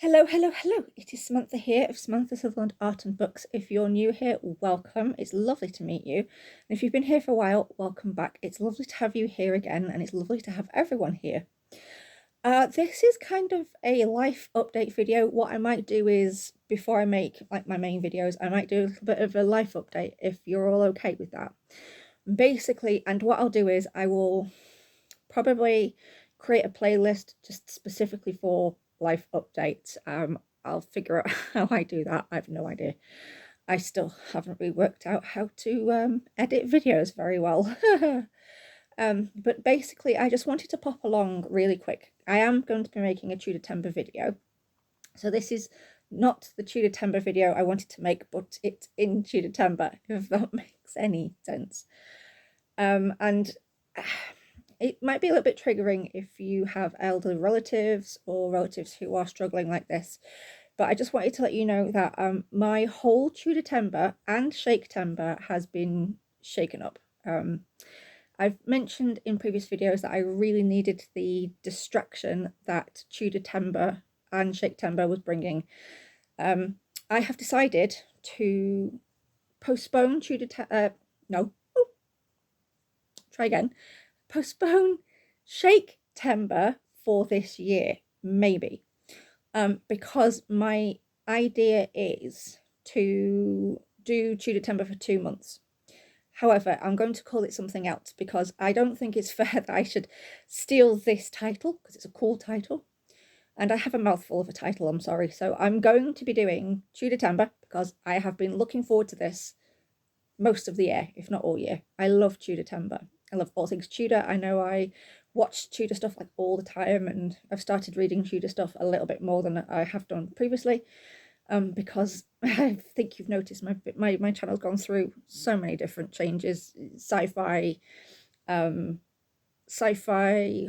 Hello, hello, hello. It is Samantha here of Samantha Sutherland Art and Books. If you're new here, welcome. It's lovely to meet you. And if you've been here for a while, welcome back. It's lovely to have you here again, and it's lovely to have everyone here. This is kind of a life update video. What I might do is, before I make like my main videos, I might do a little bit of a life update if you're all okay with that. Basically, and what I'll do is I will probably create a playlist just specifically for life updates. I'll figure out how I do that. I have no idea. I still haven't really worked out how to edit videos very well. But basically, I just wanted to pop along really quick. I am going to be making a TudorTember video. So this is not the TudorTember video I wanted to make, but it's in TudorTember, if that makes any sense. And it might be a little bit triggering if you have elderly relatives or relatives who are struggling like this, but I just wanted to let you know that my whole TudorTember and FramedTember has been shaken up. I've mentioned in previous videos that I really needed the distraction that TudorTember and FramedTember was bringing. I have decided to postpone postpone FramedTember for this year, maybe, because my idea is to do TudorTember for 2 months. However, I'm going to call it something else because I don't think it's fair that I should steal this title because it's a cool title. And I have a mouthful of a title, I'm sorry. So I'm going to be doing TudorTember because I have been looking forward to this most of the year, if not all year. I love TudorTember. I love all things Tudor. I know I watch Tudor stuff like all the time, and I've started reading Tudor stuff a little bit more than I have done previously, because I think you've noticed my channel's gone through so many different changes, sci-fi,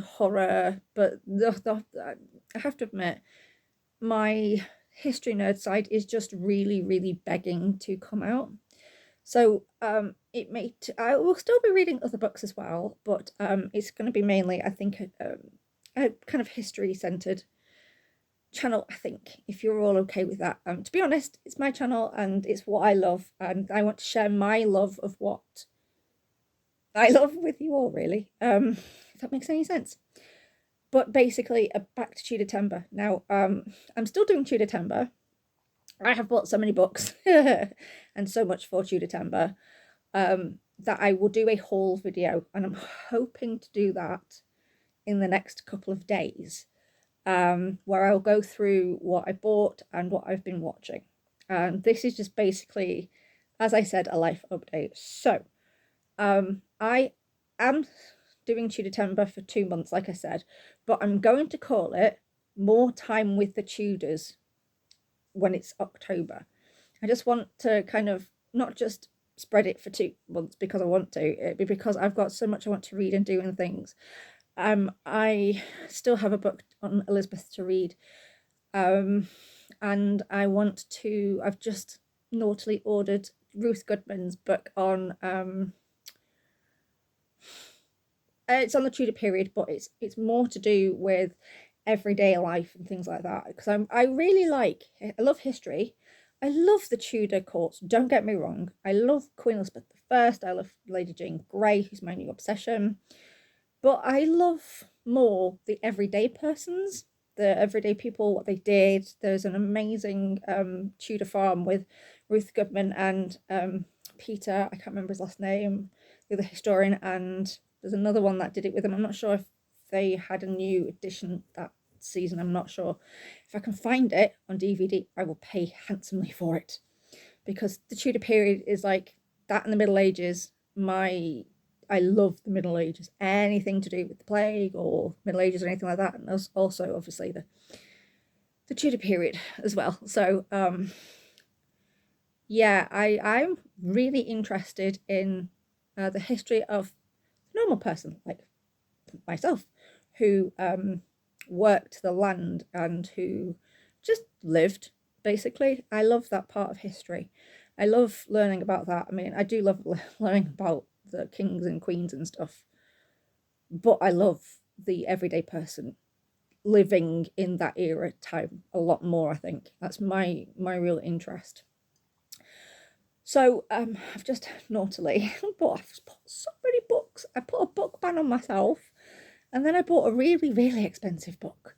horror, but I have to admit, my history nerd side is just really begging to come out. So I will still be reading other books as well, but it's going to be mainly, I think, a kind of history-centered channel, I think, if you're all okay with that. To be honest, it's my channel and it's what I love, and I want to share my love of what I love with you all, really, if that makes any sense. But basically, back to TudorTember. Now, I'm still doing TudorTember. I have bought so many books and so much for TudorTember that I will do a haul video, and I'm hoping to do that in the next couple of days, where I'll go through what I bought and what I've been watching. And this is just basically, as I said, a life update. So I am doing TudorTember for 2 months, like I said, but I'm going to call it More Time with the Tudors when it's October. I just want to kind of not just spread it for 2 months because I want to, because I've got so much I want to read and do and things. I still have a book on Elizabeth to read, and I've just naughtily ordered Ruth Goodman's book on it's on the Tudor period, but it's more to do with everyday life and things like that, because I love history. I love the Tudor courts, don't get me wrong. I love Queen Elizabeth I, I love Lady Jane Grey, who's my new obsession, but I love more the everyday persons, the everyday people, what they did. There's an amazing Tudor farm with Ruth Goodman and Peter, I can't remember his last name, the other historian, and there's another one that did it with him. I'm not sure if they had a new edition that season, I'm not sure. If I can find it on DVD, I will pay handsomely for it, because the Tudor period is like that in the Middle Ages. I love the Middle Ages, anything to do with the plague or Middle Ages or anything like that, and also obviously the Tudor period as well. So yeah, I'm really interested in the history of a normal person like myself, who worked the land and who just lived, basically. I love that part of history. I love learning about that. I mean, I do love learning about the kings and queens and stuff, but I love the everyday person. living in that era time a lot more, I think. That's my real interest. So I've just naughtily bought so many books. I put a book ban on myself, and then I bought a really, really expensive book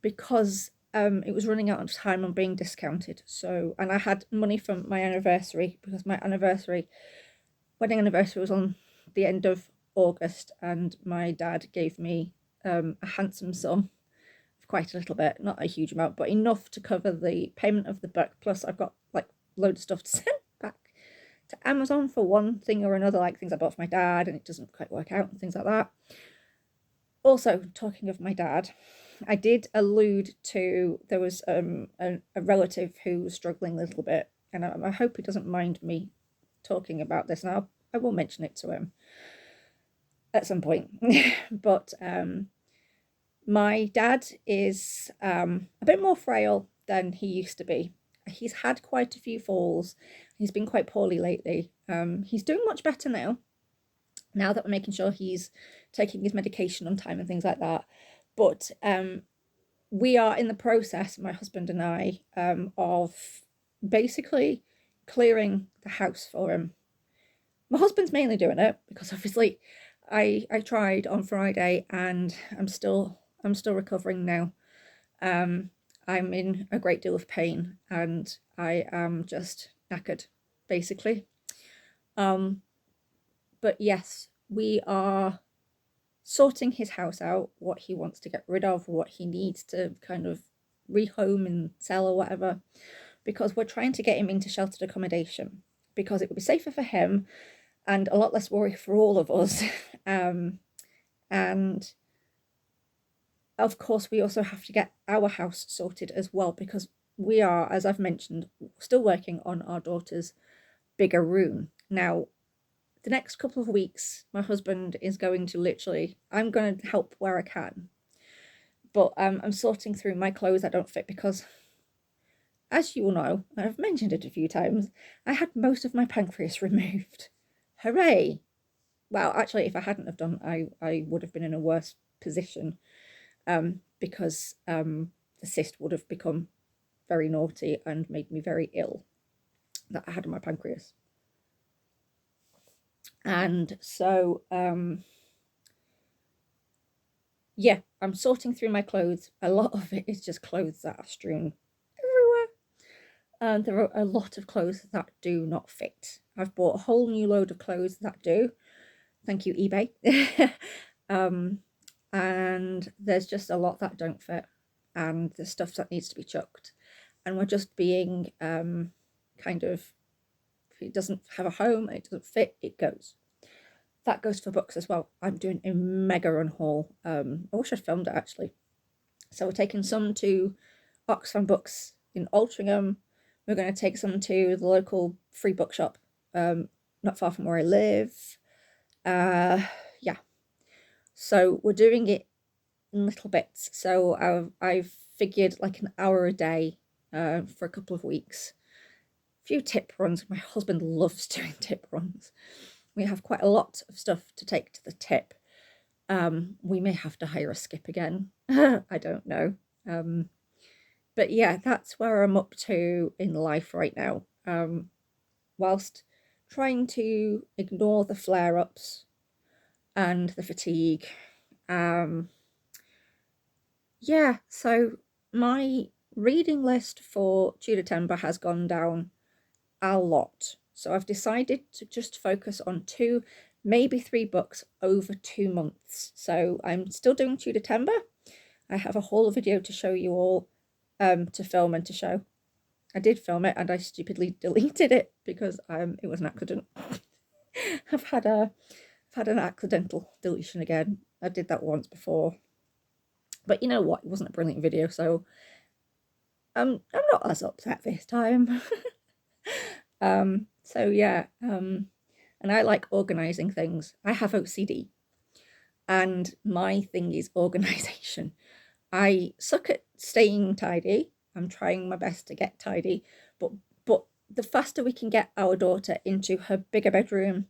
because it was running out of time and being discounted. So, and I had money from my anniversary, because my wedding anniversary was on the end of August, and my dad gave me a handsome sum, quite a little bit, not a huge amount, but enough to cover the payment of the book. Plus, I've got like loads of stuff to send back to Amazon for one thing or another, like things I bought for my dad and it doesn't quite work out and things like that. Also, talking of my dad, I did allude to there was a relative who was struggling a little bit, and I hope he doesn't mind me talking about this, and I will mention it to him at some point. But my dad is a bit more frail than he used to be. He's had quite a few falls. He's been quite poorly lately. He's doing much better now that we're making sure he's taking his medication on time and things like that. But we are in the process, my husband and I, of basically clearing the house for him. My husband's mainly doing it because obviously I tried on Friday and I'm still recovering now. I'm in a great deal of pain and I am just knackered, basically. But yes, we are sorting his house out, what he wants to get rid of, what he needs to kind of rehome and sell or whatever, because we're trying to get him into sheltered accommodation because it would be safer for him and a lot less worry for all of us. And of course, we also have to get our house sorted as well, because we are, as I've mentioned, still working on our daughter's bigger room. Now, the next couple of weeks, my husband is going to literally, I'm going to help where I can. But I'm sorting through my clothes that don't fit because, as you all know, I've mentioned it a few times, I had most of my pancreas removed. Hooray! Well, actually, if I hadn't have done, I would have been in a worse position. Because the cyst would have become very naughty and made me very ill that I had in my pancreas. And so, yeah, I'm sorting through my clothes. A lot of it is just clothes that are strewn everywhere. And there are a lot of clothes that do not fit. I've bought a whole new load of clothes that do. Thank you, eBay. And there's just a lot that don't fit, and the stuff that needs to be chucked, and we're just being kind of, if it doesn't have a home and it doesn't fit, it goes. That goes for books as well. I'm doing a mega run haul. I wish I'd filmed it actually. So we're taking some to Booquins and Books in Altrincham. We're going to take some to the local free bookshop not far from where I live. Yeah. So we're doing it in little bits. So I've figured like an hour a day for a couple of weeks. A few tip runs. My husband loves doing tip runs. We have quite a lot of stuff to take to the tip. We may have to hire a skip again. I don't know. But yeah, that's where I'm up to in life right now. Whilst trying to ignore the flare-ups and the fatigue. Yeah, so my reading list for TudorTember has gone down a lot. So I've decided to just focus on 2, maybe 3 books over 2 months. So I'm still doing TudorTember. I have a whole video to show you all, to film and to show. I did film it and I stupidly deleted it because it was an accident. I've had an accidental deletion again. I did that once before. But you know what? It wasn't a brilliant video, so I'm not as upset this time. So yeah, and I like organising things. I have OCD, and my thing is organisation. I suck at staying tidy. I'm trying my best to get tidy, but the faster we can get our daughter into her bigger bedroom,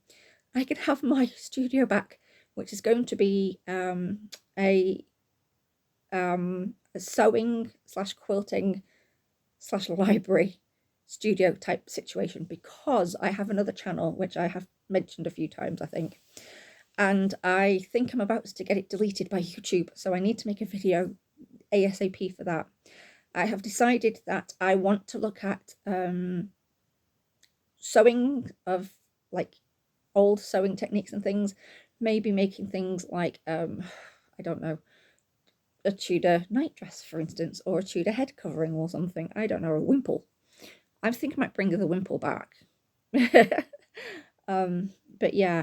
I can have my studio back, which is going to be a a sewing slash quilting slash library studio type situation, because I have another channel which I have mentioned a few times, I think, and I think I'm about to get it deleted by YouTube, so I need to make a video ASAP for that. I have decided that I want to look at sewing of like old sewing techniques and things, maybe making things like I don't know, a Tudor nightdress, for instance, or a Tudor head covering or something. I don't know, a wimple. I think I might bring the wimple back. But yeah,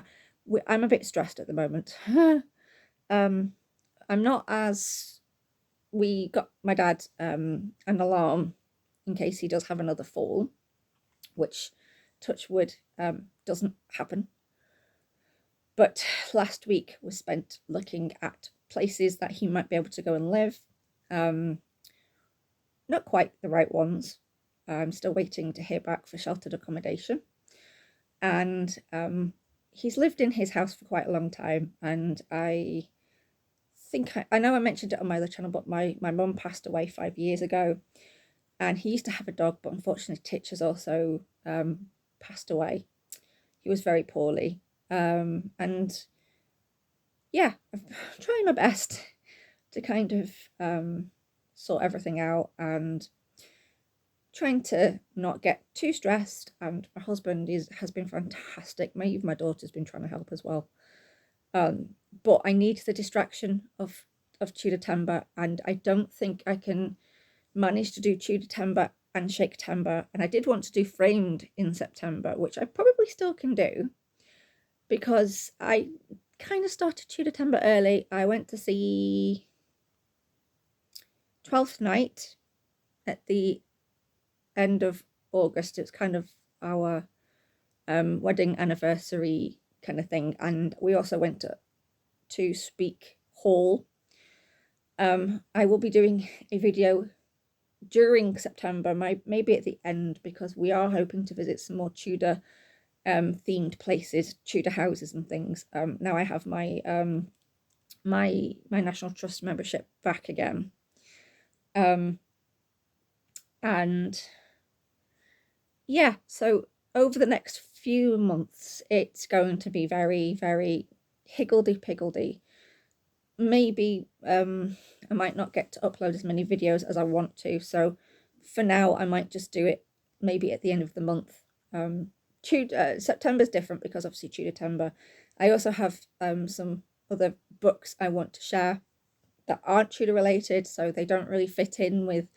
I'm a bit stressed at the moment. I'm not as... We got my dad an alarm in case he does have another fall, which, touch wood, doesn't happen. But last week was spent looking at places that he might be able to go and live. Not quite the right ones. I'm still waiting to hear back for sheltered accommodation. And he's lived in his house for quite a long time. And I think, I know I mentioned it on my other channel, but my mum passed away 5 years ago. And he used to have a dog, but unfortunately Titch has also passed away. He was very poorly. And yeah, I'm trying my best to kind of sort everything out and trying to not get too stressed. And my husband has been fantastic. My daughter's been trying to help as well. But I need the distraction of TudorTember, and I don't think I can manage to do TudorTember and ShakeTember. And I did want to do Framed in September, which I probably still can do, because I kind of started TudorTember early. I went to see Twelfth Night at the end of August. It's kind of our wedding anniversary kind of thing, and we also went to Speak Hall. I will be doing a video during September, maybe at the end, because we are hoping to visit some more Tudor themed places, Tudor houses and things. Now I have my my National Trust membership back again, and yeah, so over the next few months it's going to be very, very higgledy-piggledy. Maybe I might not get to upload as many videos as I want to, so for now I might just do it maybe at the end of the month. September's different because obviously TudorTember. I also have some other books I want to share that aren't Tudor related, so they don't really fit in with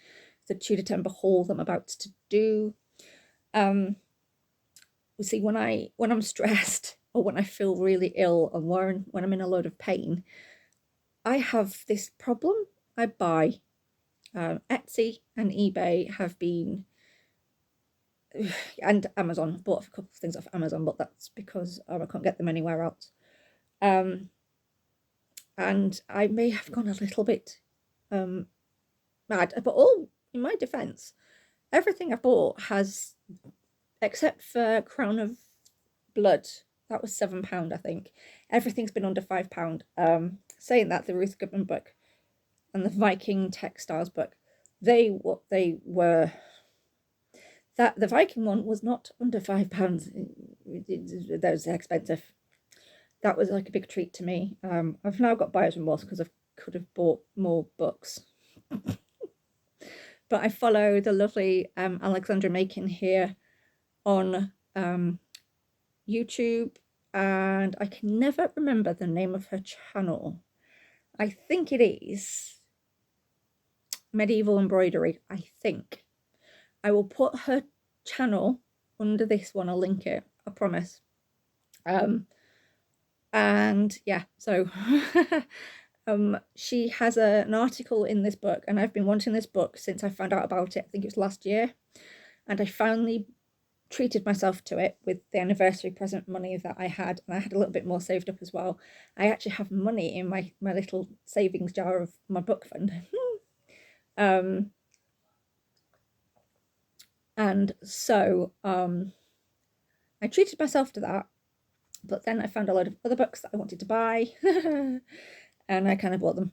the TudorTember haul that I'm about to do. You see, when I'm stressed or when I feel really ill and when I'm in a load of pain, I have this problem. I buy. Etsy and eBay have been, and Amazon. I've bought a couple of things off Amazon, but that's because I can't get them anywhere else. And I may have gone a little bit mad, but all in my defense, everything I bought has, except for Crown of Blood, that was £7, I think. Everything's been under £5. Saying that, the Ruth Goodman book and the Viking Textiles book, they were, that the Viking one was not under £5. That was expensive. That was like a big treat to me. I've now got buyer's remorse because I could have bought more books. But I follow the lovely Alexandra Makin here on YouTube, and I can never remember the name of her channel. I think it is Medieval Embroidery, I think. I will put her channel under this one. I'll link it, I promise. And yeah, so she has an article in this book, and I've been wanting this book since I found out about it. I think it was last year, and I finally treated myself to it with the anniversary present money that I had, and I had a little bit more saved up as well. I actually have money in my little savings jar of my book fund. And so I treated myself to that, but then I found a load of other books that I wanted to buy and I kind of bought them.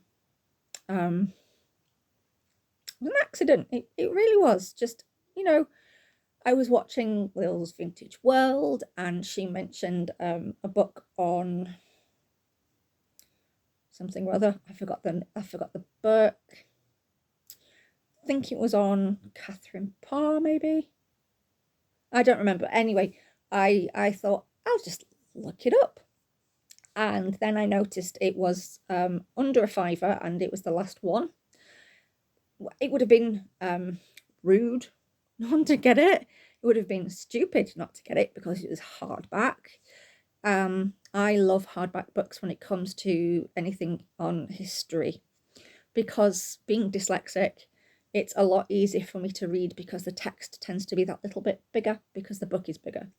accident. It really was just, you know, I was watching Lil's Vintage World and she mentioned a book on something or other. I forgot the book. I think it was on Catherine Parr, maybe. I don't remember. Anyway, I thought I'll just look it up. And then I noticed it was under a £5 and it was the last one. It would have been rude not to get it. It would have been stupid not to get it because it was hardback. I love hardback books when it comes to anything on history, because being dyslexic, it's a lot easier for me to read because the text tends to be that little bit bigger because the book is bigger.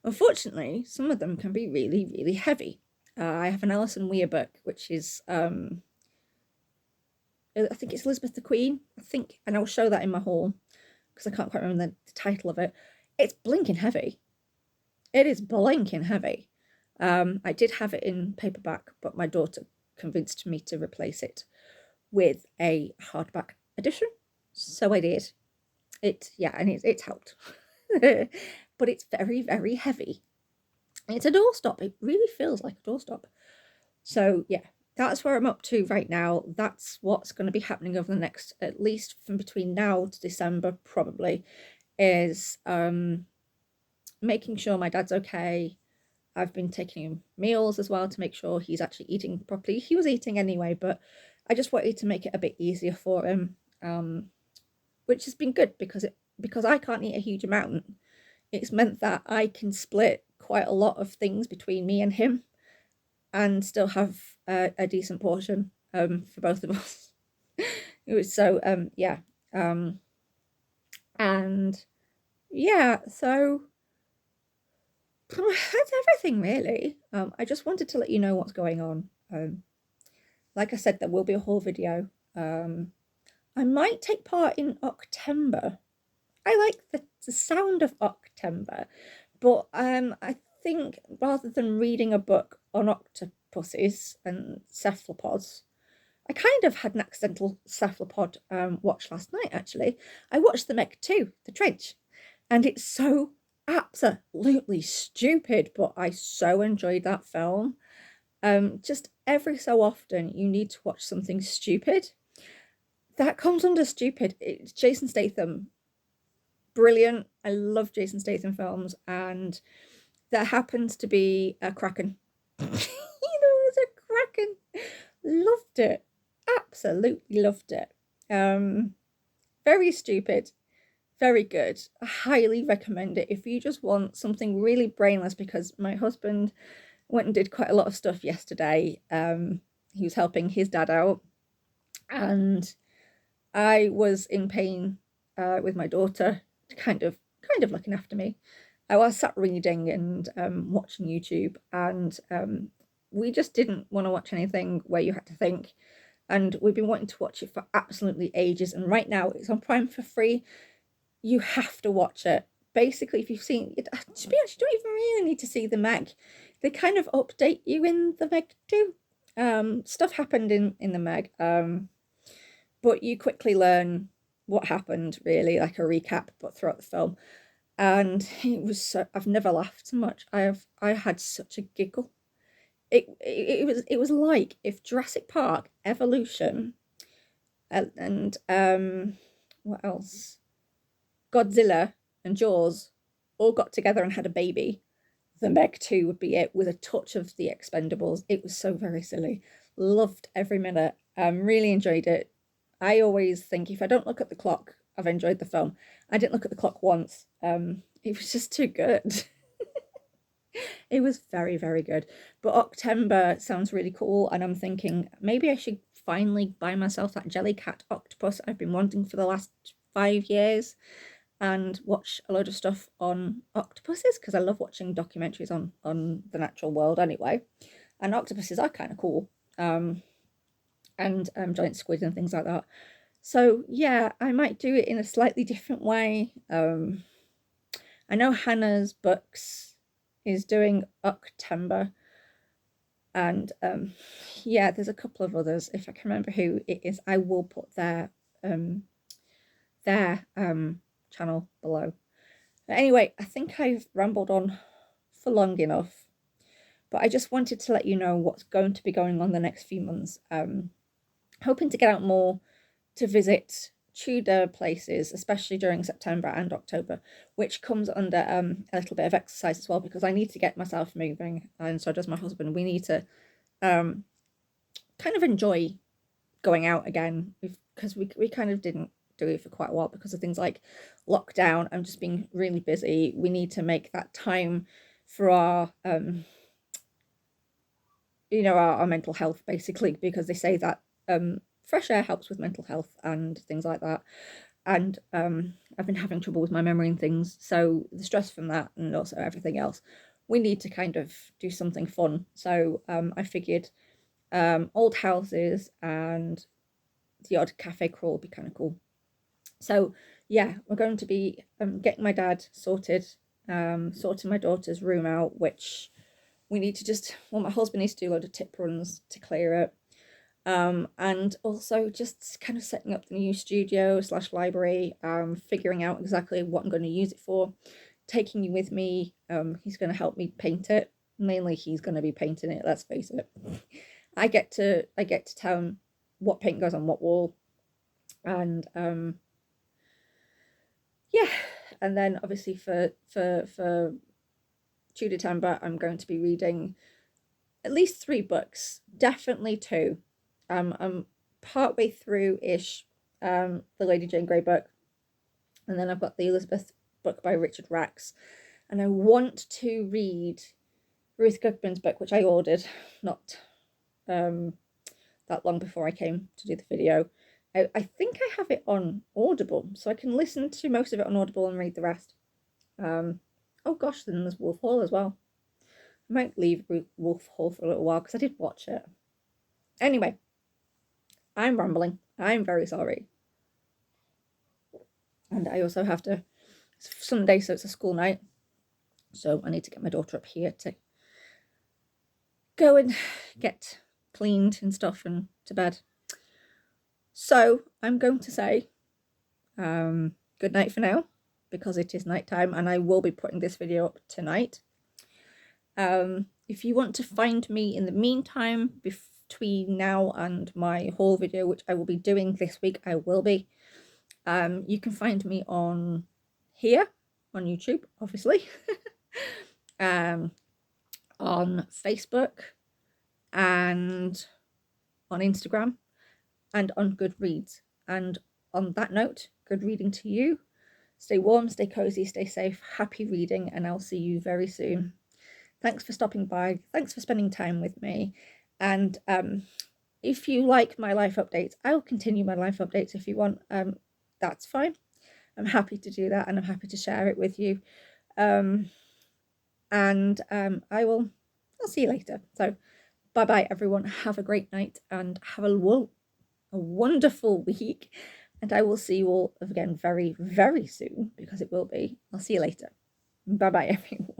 Unfortunately, some of them can be really, really heavy. I have an Alison Weir book, which is, I think it's Elizabeth the Queen, I think, and I'll show that in my haul because I can't quite remember the title of it. It's blinking heavy. It is blinking heavy. I did have it in paperback, but my daughter convinced me to replace it with a hardback edition, so I did. And it's helped. But it's very, very heavy. It's a doorstop. It really feels like a doorstop. So yeah, that's where I'm up to right now. That's what's going to be happening over the next, at least from between now to December probably, is making sure my dad's okay. I've been taking him meals as well to make sure he's actually eating properly. He was eating anyway, but I just wanted to make it a bit easier for him, which has been good because I can't eat a huge amount. It's meant that I can split quite a lot of things between me and him and still have a decent portion for both of us. It was so yeah, and yeah, so that's everything really. I just wanted to let you know what's going on. Like I said, there will be a haul video. I might take part in Octember. I like the sound of Octember, but I think rather than reading a book on octopuses and cephalopods, I kind of had an accidental cephalopod watch last night, actually. I watched the Meg 2, The Trench, and it's so absolutely stupid, but I so enjoyed that film. Just every so often you need to watch something stupid. That comes under stupid. It's Jason Statham. Brilliant. I love Jason Statham films, and there happens to be a kraken. It's a kraken. Loved it. Absolutely loved it. Very stupid. Very good. I highly recommend it if you just want something really brainless, because my husband went and did quite a lot of stuff yesterday. He was helping his dad out, and I was in pain with my daughter, kind of looking after me. I was sat reading and watching YouTube, and we just didn't want to watch anything where you had to think, and we've been wanting to watch it for absolutely ages, and right now it's on Prime for free. You have to watch it. Basically, if you've seen it, to be honest, you don't even really need to see the Meg. They kind of update you in the Meg too. Stuff happened in the Meg, but you quickly learn what happened, really, like a recap, but throughout the film. And it was so, I've never laughed so much. I had such a giggle. It was like if Jurassic Park, Evolution, and what else? Godzilla and Jaws all got together and had a baby. The Meg 2 would be it, with a touch of the Expendables. It was so very silly. Loved every minute. Really enjoyed it. I always think if I don't look at the clock, I've enjoyed the film. I didn't look at the clock once. It was just too good. It was very, very good. But Octember sounds really cool, and I'm thinking maybe I should finally buy myself that Jellycat octopus I've been wanting for the last 5 years, and watch a load of stuff on octopuses, because I love watching documentaries on the natural world anyway, and octopuses are kind of cool, and giant squid and things like that. So yeah, I might do it in a slightly different way. I know Hannah's Books is doing Octember, and yeah, there's a couple of others. If I can remember who it is, I will put their their channel below. But anyway, I think I've rambled on for long enough, but I just wanted to let you know what's going to be going on the next few months. Hoping to get out more to visit Tudor places, especially during September and October, which comes under a little bit of exercise as well, because I need to get myself moving, and so does my husband. We need to kind of enjoy going out again, because we kind of didn't do it for quite a while because of things like lockdown and just being really busy. We need to make that time for our our mental health, basically, because they say that fresh air helps with mental health and things like that. And I've been having trouble with my memory and things, so the stress from that and also everything else, we need to kind of do something fun. So I figured old houses and the odd cafe crawl would be kind of cool. So yeah, we're going to be getting my dad sorted, sorting my daughter's room out, which we need to just, well, my husband needs to do a load of tip runs to clear it. And also just kind of setting up the new studio / library, figuring out exactly what I'm going to use it for, taking you with me. He's going to help me paint it. Mainly he's going to be painting it, let's face it. I get to tell him what paint goes on what wall, and yeah. And then obviously for TudorTember, I'm going to be reading at least 3 books, definitely 2. I'm partway through-ish the Lady Jane Grey book, and then I've got the Elizabeth book by Richard Rax, and I want to read Ruth Gugman's book, which I ordered not that long before I came to do the video. I think I have it on Audible, so I can listen to most of it on Audible and read the rest. Oh gosh, then there's Wolf Hall as well. I might leave Wolf Hall for a little while because I did watch it. Anyway, I'm rambling. I'm very sorry. And I also have to, it's Sunday, so it's a school night. So I need to get my daughter up here to go and get cleaned and stuff and to bed. So I'm going to say good night for now, because it is night time and I will be putting this video up tonight. If you want to find me in the meantime, between now and my haul video, which I will be doing this week, I will be, you can find me on here, on YouTube, obviously, on Facebook, and on Instagram, and on Goodreads. And on that note, good reading to you. Stay warm, stay cozy, stay safe, happy reading, and I'll see you very soon. Thanks for stopping by. Thanks for spending time with me. And if you like my life updates, I'll continue my life updates if you want. That's fine. I'm happy to do that, and I'm happy to share it with you. I'll see you later. So bye-bye, everyone. Have a great night and have a wonderful week. And I will see you all again very, very soon, because it will be. I'll see you later. Bye-bye, everyone.